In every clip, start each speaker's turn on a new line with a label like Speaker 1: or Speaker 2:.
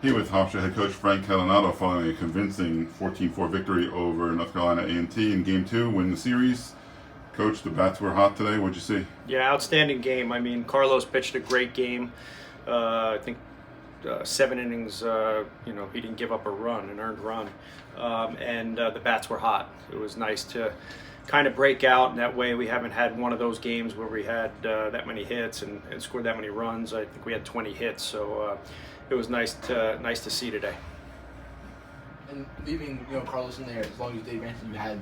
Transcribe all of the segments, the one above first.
Speaker 1: Here with Hofstra head coach Frank Catalanotto following a convincing 14-4 victory over North Carolina A&T in Game 2, win the series. Coach, the bats were hot today. What'd you see?
Speaker 2: Yeah, outstanding game. I mean, Carlos pitched a great game. I think 7 innings, he didn't give up an earned run. And the bats were hot. It was nice to kind of break out, and that way we haven't had one of those games where we had that many hits and scored that many runs. I think we had 20 hits, so it was nice to see today.
Speaker 3: And leaving, Carlos in there, as long as Dave mentioned you had,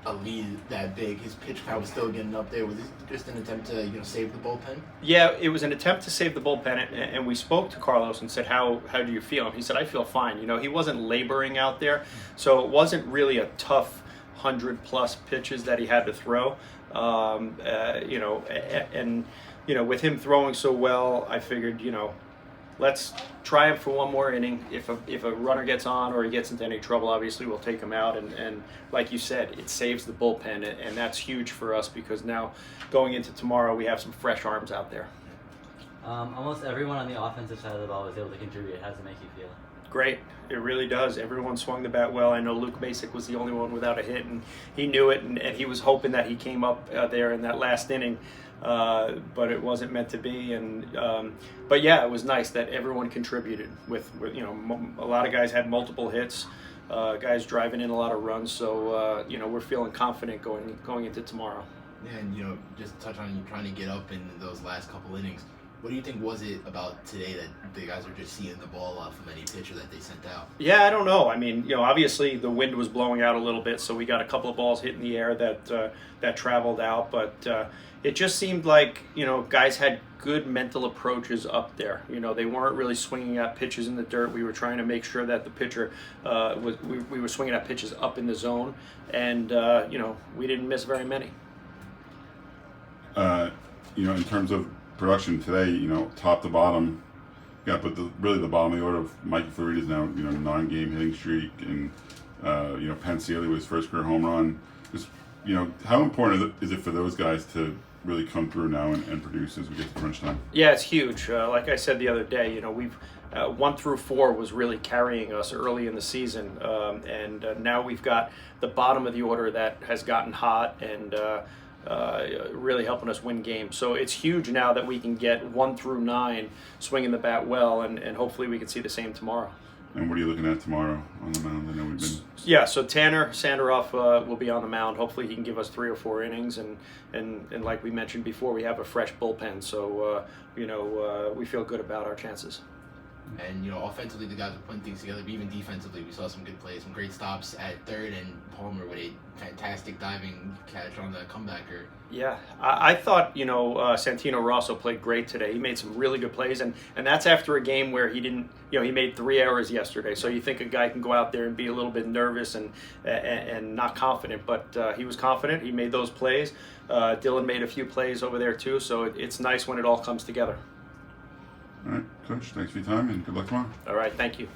Speaker 3: a lead that big, his pitch count was still getting up there. Was this just an attempt to, save the bullpen?
Speaker 2: Yeah, it was an attempt to save the bullpen, and we spoke to Carlos and said, how do you feel? And he said, I feel fine. He wasn't laboring out there, so it wasn't really a tough 100-plus pitches that he had to throw. With him throwing so well, I figured, let's try him for one more inning. If a runner gets on or he gets into any trouble, obviously we'll take him out. And like you said, it saves the bullpen, and that's huge for us because now going into tomorrow, we have some fresh arms out there.
Speaker 4: Almost everyone on the offensive side of the ball was able to contribute. How does it make you feel?
Speaker 2: Great. It really does. Everyone swung the bat well. I know Luke Basic was the only one without a hit, and he knew it, and he was hoping that he came up there in that last inning, but it wasn't meant to be. But yeah, it was nice that everyone contributed. With a lot of guys had multiple hits, guys driving in a lot of runs. So we're feeling confident going into tomorrow.
Speaker 3: And just to touch on you trying to get up in those last couple innings. What do you think was it about today that the guys are just seeing the ball off of any pitcher that they sent out?
Speaker 2: Yeah, I don't know. I mean, obviously the wind was blowing out a little bit, so we got a couple of balls hit in the air that traveled out. But it just seemed like guys had good mental approaches up there. They weren't really swinging at pitches in the dirt. We were trying to make sure that the pitcher we were swinging at pitches up in the zone, and we didn't miss very many.
Speaker 1: In terms of production today, top to bottom, but really the bottom of the order of Mikey Florida's now, 9-game hitting streak, and Penn Sealy with his first career home run. Just, how important is it for those guys to really come through now and produce as we get to crunch time?
Speaker 2: Yeah, it's huge. Like I said the other day, we've 1 through 4 was really carrying us early in the season, and now we've got the bottom of the order that has gotten hot and really helping us win games. So it's huge now that we can get 1 through 9 swinging the bat well, and hopefully we can see the same tomorrow.
Speaker 1: And what are you looking at tomorrow on the mound? I know we've been...
Speaker 2: Yeah, so Tanner Sanderoff will be on the mound. Hopefully he can give us 3 or 4 innings, and like we mentioned before, we have a fresh bullpen, so we feel good about our chances.
Speaker 3: And offensively, the guys are putting things together. But even defensively, we saw some good plays, some great stops at third, and Palmer with a fantastic diving catch on the comebacker.
Speaker 2: Yeah, I thought Santino Rosso played great today. He made some really good plays, and that's after a game where he didn't. He made 3 errors yesterday. So you think a guy can go out there and be a little bit nervous and not confident, but he was confident. He made those plays. Dylan made a few plays over there too. So it's nice when it all comes together.
Speaker 1: All right, Coach, thanks for your time and good luck tomorrow.
Speaker 2: All right, thank you.